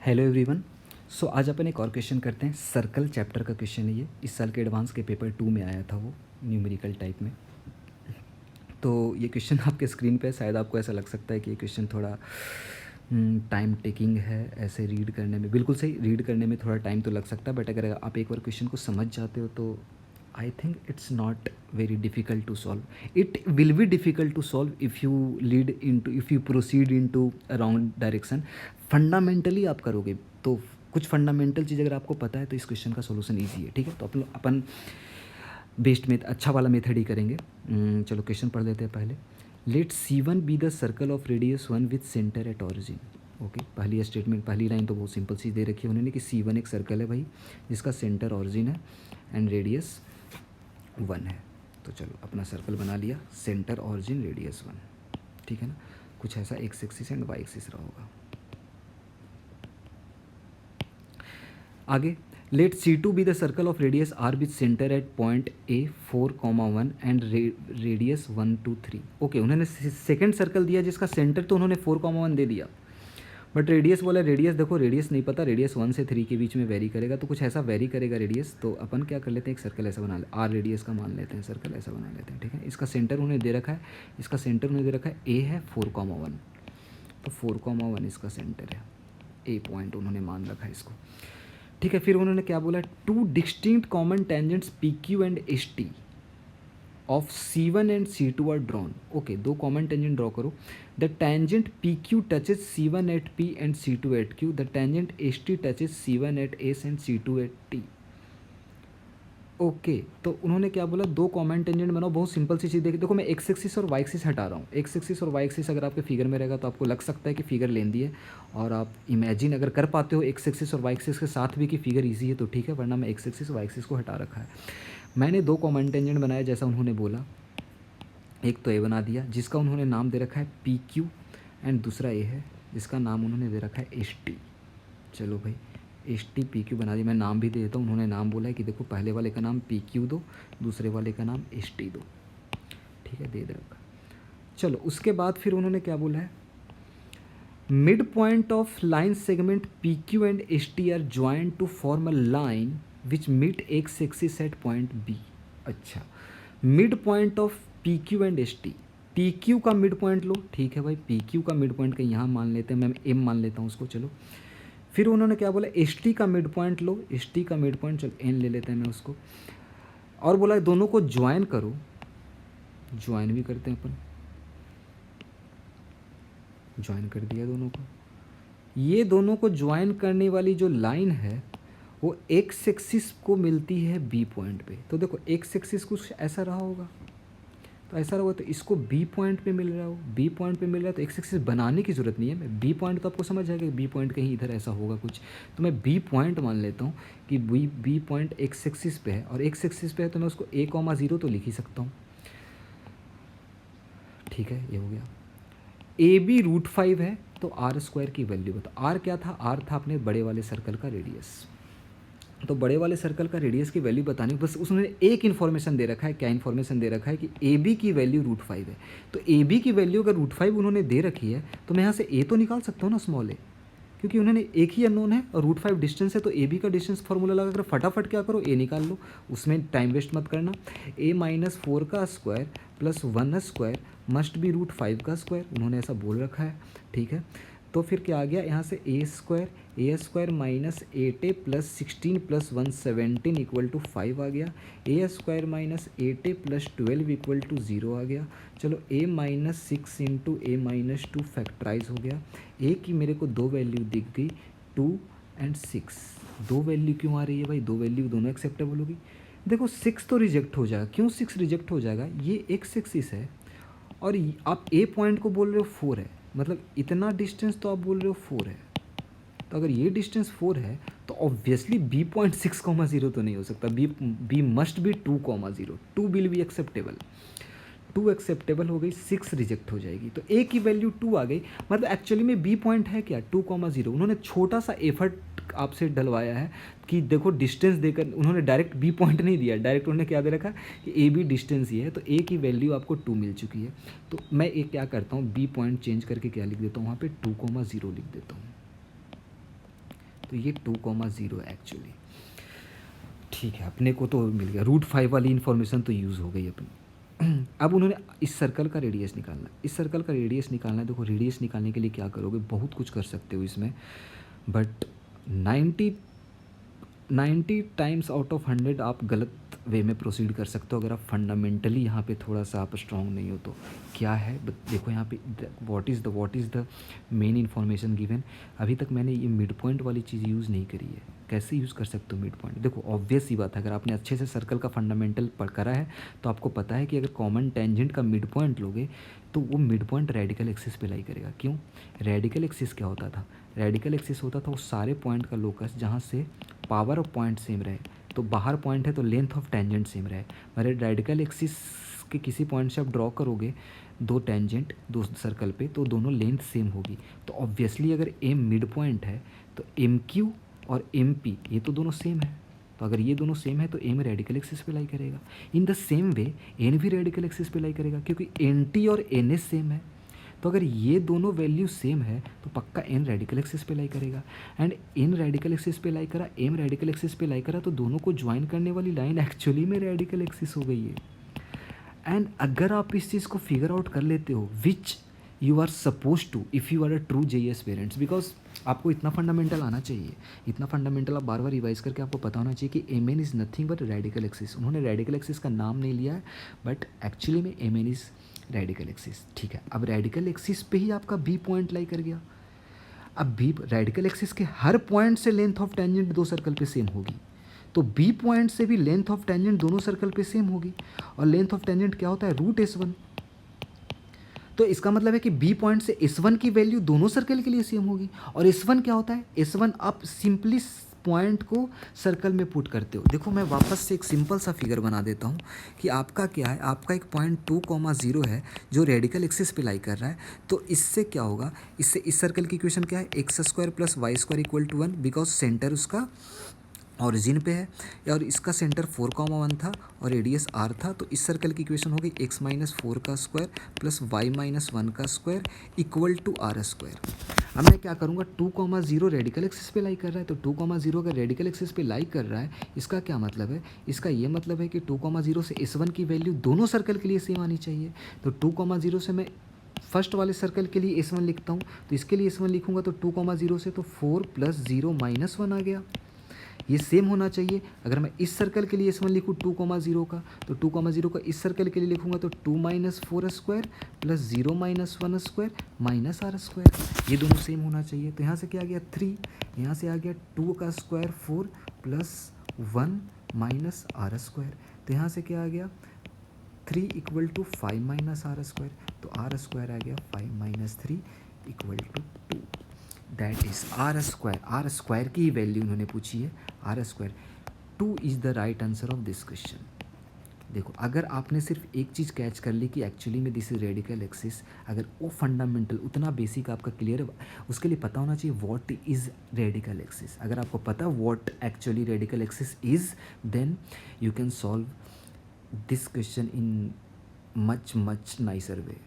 Hello everyone. सो आज अपन एक और क्वेश्चन करते हैं। सर्कल चैप्टर का क्वेश्चन है ये। इस साल के एडवांस के पेपर 2 में आया था वो, न्यूमेरिकल टाइप में। तो ये क्वेश्चन आपके स्क्रीन पे है। शायद आपको ऐसा लग सकता है कि ये क्वेश्चन थोड़ा टाइम टेकिंग है ऐसे रीड करने में। बिल्कुल सही, रीड करने में थोड़ा टाइम तो लग सकता है, बट अगर आप एक बार क्वेश्चन को समझ जाते हो तो I think it's not very difficult to solve. It will be difficult to solve if you proceed in to wrong direction. Fundamentally आप करोगे तो कुछ फंडामेंटल चीज़ अगर आपको पता है तो इस क्वेश्चन का सॉल्यूशन ईजी है। ठीक है, तो अपन बेस्ट में अच्छा वाला मेथड ही करेंगे। चलो क्वेश्चन पढ़ लेते हैं पहले। Let C1 be the circle of radius 1 with centre at origin. Okay, पहली स्टेटमेंट, पहली लाइन तो बहुत सिंपल सी दे रखी है उन्होंने कि C1 एक सर्कल है भाई जिसका सेंटर ऑरिजिन है एंड रेडियस 1 है। तो चलो अपना सर्कल बना लिया, सेंटर ऑरिजिन रेडियस 1। ठीक है ना, कुछ ऐसा x axis and y axis रहा होगा। आगे, let C2 be the circle of radius R with centre at point A 4,1 and radius 1 2 3। Okay, उन्होंने सेकेंड सर्कल दिया जिसका सेंटर तो उन्होंने 4,1 दे दिया, बट रेडियस बोला। रेडियस देखो, रेडियस नहीं पता, रेडियस 1 से 3 के बीच में वेरी करेगा, तो कुछ ऐसा वेरी करेगा रेडियस। तो अपन क्या कर लेते हैं, एक सर्कल ऐसा बना ले, R रेडियस का मान लेते हैं, सर्कल ऐसा बना लेते हैं। ठीक है, इसका सेंटर उन्हें दे रखा है, इसका सेंटर उन्हें दे रखा है A है 4,1, तो 4,1 इसका सेंटर है, A पॉइंट उन्होंने मान रखा है इसको। ठीक है, फिर उन्होंने क्या बोला, two distinct common tangents PQ and ST of C1 and C2 are drawn. Okay, दो कॉमन टेंजेंट ड्रॉ करो। The tangent PQ touches C1 at P and C2 at Q। The tangent ST touches C1 at S and C2 at T। Okay, तो उन्होंने क्या बोला, दो common tangent बनाओ। बहुत simple सी चीज़ देखो, मैं एक्स एक्सिस और वाई एक्सिस हटा रहा हूँ। एक्स एक्सिस और वाई एक्सिस अगर आपके फिगर में रहेगा तो आपको लग सकता है कि फिगर लेंदी है, और आप इमेजिन अगर कर पाते हो एक्स एक्सिस और वाई एक्सिस के साथ भी कि फिगर ईजी है तो ठीक है, वरना मैं एक्स एक्सिस और वाई एक्सिस को हटा रखा है। मैंने दो कॉमन टेंजेंट बनाया जैसा उन्होंने बोला। एक तो ए बना दिया जिसका उन्होंने नाम दे रखा है PQ, एंड दूसरा ए है जिसका नाम उन्होंने दे रखा है ST। चलो भाई, ST PQ बना दिया। मैं नाम भी दे देता हूँ। उन्होंने नाम बोला है कि देखो पहले वाले का नाम PQ दो, दूसरे वाले का नाम ST दो। ठीक है, दे रखा। चलो उसके बाद फिर उन्होंने क्या बोला है, mid point of line segment PQ and ST are joint to form a line which meet x axis at point B। अच्छा, mid point of PQ and ST। PQ का मिड पॉइंट लो, ठीक है भाई, PQ का mid point का यहाँ मान लेते हैं, मैं M मान लेता हूँ उसको। चलो फिर उन्होंने क्या बोला, ST का मिड पॉइंट लो, ST का मिड पॉइंट चलो N ले लेते हैं मैं उसको, और बोला दोनों को ज्वाइन करो। ज्वाइन भी करते हैं अपन, ज्वाइन कर दिया दोनों को। ये दोनों को ज्वाइन करने वाली जो लाइन है वो एक्स एक्सिस को मिलती है B पॉइंट पे। तो देखो एक्स एक्सिस कुछ ऐसा रहा होगा, तो ऐसा रहा, तो इसको B पॉइंट पे मिल रहा हो, B पॉइंट पे मिल रहा है, तो एक्स एक्सिस बनाने की ज़रूरत नहीं है। मैं B पॉइंट तो आपको समझ आएगा, B पॉइंट कहीं इधर ऐसा होगा कुछ, तो मैं B पॉइंट मान लेता हूँ कि B पॉइंट एक्स एक्सिस पे है, और एक्स एक्सिस पे है तो मैं उसको A,0 तो लिख ही सकता हूँ। ठीक है, ये हो गया। AB √5 है, तो R² की वैल्यू बता। R क्या था, R था अपने बड़े वाले सर्कल का रेडियस। तो बड़े वाले सर्कल का रेडियस की वैल्यू बतानी, बस उसने एक इन्फॉर्मेशन दे रखा है। क्या इन्फॉर्मेशन दे रखा है कि AB की वैल्यू √5 है। तो AB की वैल्यू अगर √5 उन्होंने दे रखी है तो मैं यहाँ से A तो निकाल सकता हूँ ना, स्मॉल a, क्योंकि उन्होंने एक ही अननोन है और √5 डिस्टेंस है, तो AB का डिस्टेंस फार्मूला लगा कर फटाफट क्या करो, A निकाल लो, उसमें टाइम वेस्ट मत करना। A-4 का square plus 1 square must be √5 का स्क्वायर, उन्होंने ऐसा बोल रखा है। ठीक है, तो फिर क्या आ गया यहाँ से, A² minus 8A plus 16 plus 117 equal to 5 आ गया। A² minus 8A plus 12 equal to 0 आ गया। चलो A-6 इंटू A-2 फैक्टराइज हो गया। A की मेरे को दो वैल्यू दिख गई, 2 एंड 6। दो वैल्यू क्यों आ रही है भाई, दो वैल्यू दोनों एक्सेप्टेबल होगी। देखो 6 तो रिजेक्ट हो जाएगा, क्यों 6 रिजेक्ट हो जाएगा, ये एक्स एक्सिस है और आप A पॉइंट को बोल रहे हो 4 है, मतलब इतना डिस्टेंस तो आप बोल रहे हो 4 है। तो अगर ये डिस्टेंस 4 है तो ऑब्वियसली B पॉइंट 6,0 तो नहीं हो सकता, B must be 2,0। 2 will be acceptable, 2 acceptable हो गई, 6 रिजेक्ट हो जाएगी, तो A की वैल्यू 2 आ गई। मतलब एक्चुअली में B पॉइंट है क्या, 2,0। उन्होंने छोटा सा एफर्ट आपसे डलवाया है कि देखो डिस्टेंस देकर, उन्होंने डायरेक्ट B पॉइंट नहीं दिया, डायरेक्ट उन्होंने क्या दे रखा कि AB डिस्टेंस ही है, तो A की वैल्यू आपको 2 मिल चुकी है। तो मैं एक क्या करता हूँ, B पॉइंट चेंज करके क्या लिख देता हूँ, वहाँ पे 2,0 लिख देता हूँ। तो ये 2,0 है एक्चुअली। ठीक है, अपने को तो मिल गया, √5 वाली इन्फॉर्मेशन तो यूज़ हो गई अपनी। अब उन्होंने इस सर्कल का रेडियस निकालना है, इस सर्कल का रेडियस निकालना है। देखो रेडियस निकालने के लिए क्या करोगे, बहुत कुछ कर सकते हो इसमें, बट 90 टाइम्स आउट ऑफ 100 आप गलत वे में प्रोसीड कर सकते हो अगर आप फंडामेंटली यहाँ पे थोड़ा सा आप स्ट्रांग नहीं हो तो। क्या है देखो यहाँ पे what is the main information given. अभी तक मैंने ये मिड पॉइंट वाली चीज़ यूज़ नहीं करी है। कैसे यूज़ कर सकते हो मिड पॉइंट, देखो ऑब्वियस ही बात है, अगर आपने अच्छे से सर्कल का फंडामेंटल पढ़ करा है तो आपको पता है कि अगर कॉमन टेंजेंट का मिड पॉइंट लोगे तो वो मिड पॉइंट रेडिकल एक्सिस पे लाई करेगा। क्यों, रेडिकल एक्सिस क्या होता था, रेडिकल एक्सिस होता था उस सारे पॉइंट का लोकस जहाँ से पावर ऑफ पॉइंट सेम रहे। तो बाहर पॉइंट है तो लेंथ ऑफ टेंजेंट सेम रहे। मेरे रेडिकल एक्सिस के किसी पॉइंट से आप ड्रॉ करोगे दो टेंजेंट दो सर्कल पे तो दोनों लेंथ सेम होगी। तो ऑब्वियसली अगर एम मिड पॉइंट है तो एम क्यू और एम पी ये तो दोनों सेम है। तो अगर ये दोनों सेम है तो एम रेडिकल एक्सिस पे लाई करेगा। In the same way N भी रेडिकल एक्सिस पे लाई करेगा क्योंकि एन टी और एन एस सेम है। तो अगर ये दोनों वैल्यू सेम है तो पक्का एन रेडिकल एक्सिस पे लाई करेगा। एंड एन रेडिकल एक्सिस पे लाई करा, एम रेडिकल एक्सिस पे लाई करा, तो दोनों को ज्वाइन करने वाली लाइन एक्चुअली में रेडिकल एक्सिस हो गई है। एंड अगर आप इस चीज़ को फिगर आउट कर लेते हो which you are suppose to if you are a true JES parents, because आपको इतना फंडामेंटल आना चाहिए, इतना फंडामेंटल आप बार बार रिवाइज करके आपको पता होना चाहिए कि M N is nothing but radical axis. उन्होंने रेडिकल एक्सिस का नाम नहीं लिया है बट एक्चुअली में M N is radical axis. ठीक है, अब रेडिकल एक्सिस पे ही आपका बी पॉइंट लाई कर गया। अब बी रेडिकल एक्सिस के हर पॉइंट से लेंथ ऑफ टेंजेंट दो सर्कल पे सेम होगी, तो बी पॉइंट से भी लेंथ ऑफ टेंजेंट दोनों सर्कल पे सेम होगी। और लेंथ ऑफ टेंजेंट क्या होता है, √S1। तो इसका मतलब है कि बी पॉइंट से S1 की वैल्यू दोनों सर्कल के लिए सेम होगी। और S1 क्या होता है, S1 आप सिंपली पॉइंट को सर्कल में पुट करते हो। देखो मैं वापस से एक सिंपल सा फिगर बना देता हूँ कि आपका क्या है, आपका एक पॉइंट 2,0 है जो रेडिकल एक्सिस पे लाई कर रहा है। तो इससे क्या होगा, इससे इस सर्कल की इक्वेशन क्या है, x² + y² = 1 बिकॉज सेंटर उसका ऑरिजिन पे है। और इसका सेंटर 4,1 था और रेडियस r था। तो इस सर्कल की इक्वेशन होगी x - 4 का स्क्वायर प्लस y - 1 का स्क्वायर = r²। अब मैं क्या करूँगा, 2,0 रेडिकल एक्सिस पे लाई कर रहा है, तो 2,0 अगर रेडिकल एक्सिस पे लाई कर रहा है इसका क्या मतलब है, इसका ये मतलब है कि 2,0 से S1 की वैल्यू दोनों सर्कल के लिए सेम आनी चाहिए। तो 2,0 से मैं फर्स्ट वाले सर्कल के लिए S1 लिखता हूँ, तो इसके लिए S1 लिखूँगा तो 2,0 से तो 4 + 0 - 1 आ गया, ये सेम होना चाहिए। अगर मैं इस सर्कल के लिए S1 लिखूँ 2,0 का, तो 2,0 का इस सर्कल के लिए लिखूँगा तो 2 - 4² + 0 - 1² - r²। ये दोनों सेम होना चाहिए। तो यहाँ से क्या आ गया 3, यहाँ से आ गया 2 का स्क्वायर 4 + 1 - r²। तो यहाँ से क्या आ गया 3 = 5 - r²। तो r² आ गया 5 - 3 = 2। दैट इज़ r² की वैल्यू उन्होंने पूछी है, r²। 2 is the right answer of this question. देखो अगर आपने सिर्फ एक चीज़ कैच कर ली कि एक्चुअली में दिस इज रेडिकल एक्सिस, अगर वो फंडामेंटल उतना बेसिक आपका क्लियर है, उसके लिए पता होना चाहिए व्हाट इज़ रेडिकल एक्सिस। अगर आपको पता what actually radical axis is, then you can solve this question in much nicer way.